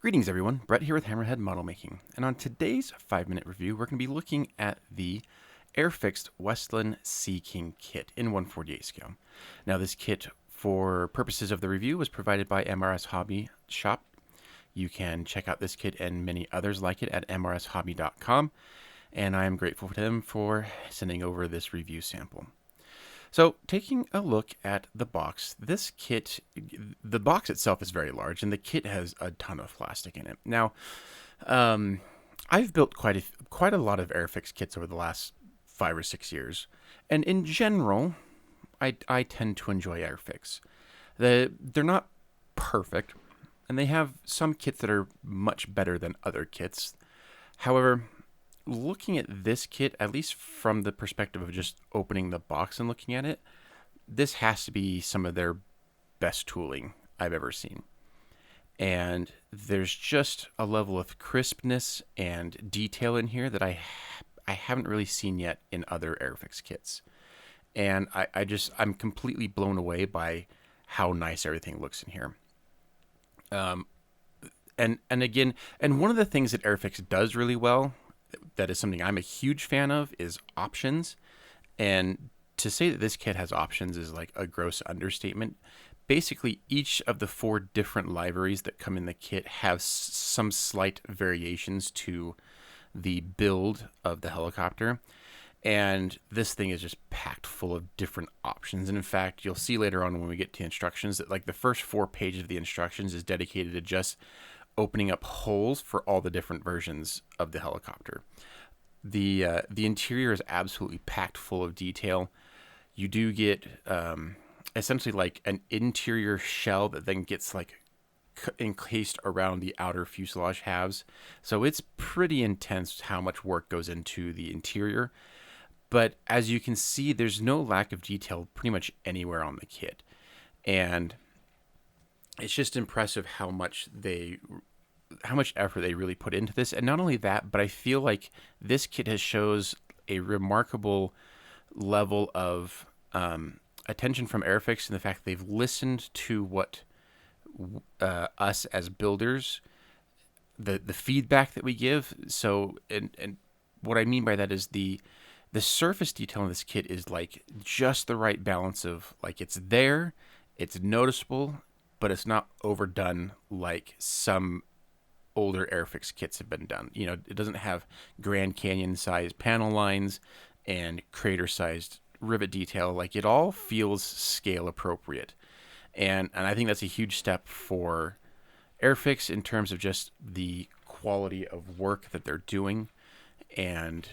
Greetings everyone, Brett here with Hammerhead Model Making, and on today's 5-minute review we're going to be looking at the Airfix Westland Sea King kit in 1/48 scale. Now this kit, for purposes of the review, was provided by MRS Hobby Shop. You can check out this kit and many others like it at mrshobby.com, and I am grateful to them for sending over this review sample. So, taking a look at the box, this kit, the box itself is very large, and the kit has a ton of plastic in it. Now, I've built quite a lot of Airfix kits over the last 5 or 6 years, and in general, I tend to enjoy Airfix. They're not perfect, and they have some kits that are much better than other kits. However, looking at this kit, at least from the perspective of just opening the box and looking at it, this has to be some of their best tooling I've ever seen. And there's just a level of crispness and detail in here that I haven't really seen yet in other Airfix kits. And I'm completely blown away by how nice everything looks in here. And one of the things that Airfix does really well, that is something I'm a huge fan of, is options. And to say that this kit has options is like a gross understatement. Basically, each of the 4 different libraries that come in the kit have some slight variations to the build of the helicopter. And this thing is just packed full of different options. And in fact, you'll see later on when we get to instructions that like the first 4 pages of the instructions is dedicated to just opening up holes for all the different versions of the helicopter. The interior is absolutely packed full of detail. You do get essentially like an interior shell that then gets like encased around the outer fuselage halves. So it's pretty intense how much work goes into the interior. But as you can see, there's no lack of detail pretty much anywhere on the kit. And it's just impressive how much effort they really put into this. And not only that, but I feel like this kit shows a remarkable level of attention from Airfix, and the fact that they've listened to what us as builders, the feedback that we give. So, and what I mean by that is the surface detail in this kit is like just the right balance of like it's there, it's noticeable, but it's not overdone like some older Airfix kits have been done. You know, it doesn't have Grand Canyon sized panel lines and crater sized rivet detail. Like it all feels scale appropriate. And I think that's a huge step for Airfix in terms of just the quality of work that they're doing. And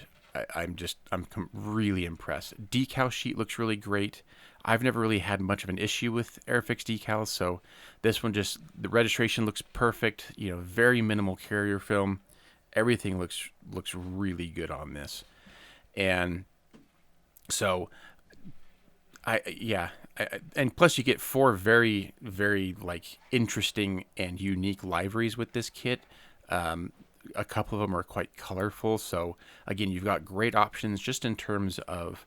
I'm really impressed. Decal sheet looks really great. I've never really had much of an issue with Airfix decals, so this one just, the registration looks perfect. You know, very minimal carrier film. Everything looks really good on this, and so and plus you get 4 very, very like interesting and unique liveries with this kit. A couple of them are quite colorful. So again, you've got great options just in terms of,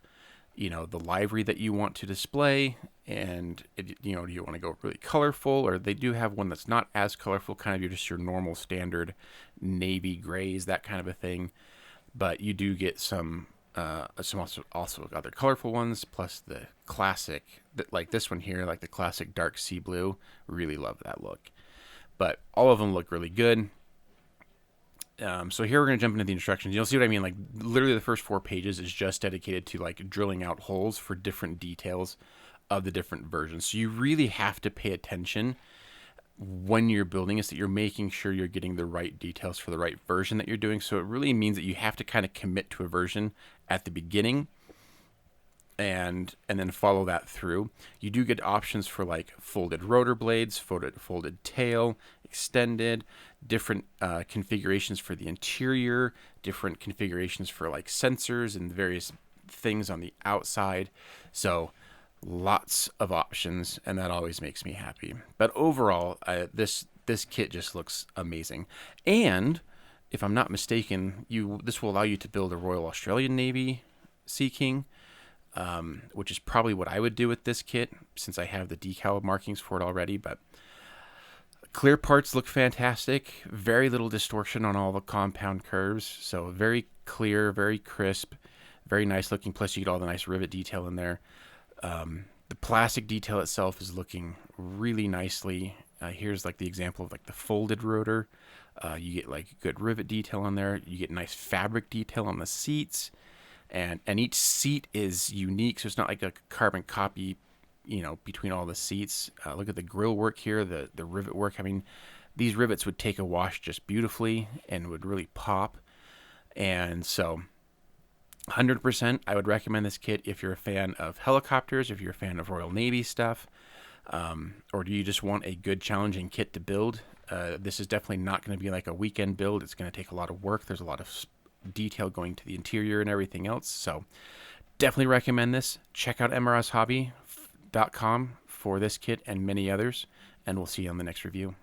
you know, the livery that you want to display, and you know, do you want to go really colorful, or they do have one that's not as colorful, kind of just your normal standard navy grays, that kind of a thing. But you do get some also other colorful ones, plus the classic, like this one here, like the classic dark sea blue. Really love that look. But all of them look really good. So here we're going to jump into the instructions. You'll see what I mean. Like literally the first 4 pages is just dedicated to like drilling out holes for different details of the different versions. So you really have to pay attention when you're building this, that you're making sure you're getting the right details for the right version that you're doing. So it really means that you have to kind of commit to a version at the beginning and then follow that through. You do get options for like folded rotor blades, folded tail, extended, different configurations for the interior, different configurations for like sensors and various things on the outside. So lots of options, and that always makes me happy. But overall, this kit just looks amazing. And if I'm not mistaken, this will allow you to build a Royal Australian Navy Sea King, which is probably what I would do with this kit since I have the decal markings for it already. But Clear parts look fantastic. Very little distortion on all the compound curves. So very clear, very crisp, very nice looking. Plus you get all the nice rivet detail in there. The plastic detail itself is looking really nicely. Here's like the example of like the folded rotor. You get like good rivet detail on there. You get nice fabric detail on the seats, and each seat is unique. So it's not like a carbon copy, between all the seats. Look at the grill work here, the rivet work. I mean, these rivets would take a wash just beautifully and would really pop. And so 100% I would recommend this kit if you're a fan of helicopters, if you're a fan of Royal Navy stuff, or do you just want a good challenging kit to build. This is definitely not going to be like a weekend build. It's going to take a lot of work. There's a lot of detail going to the interior and everything else. So definitely recommend this. Check out mrshobby.com for this kit and many others, and we'll see you on the next review.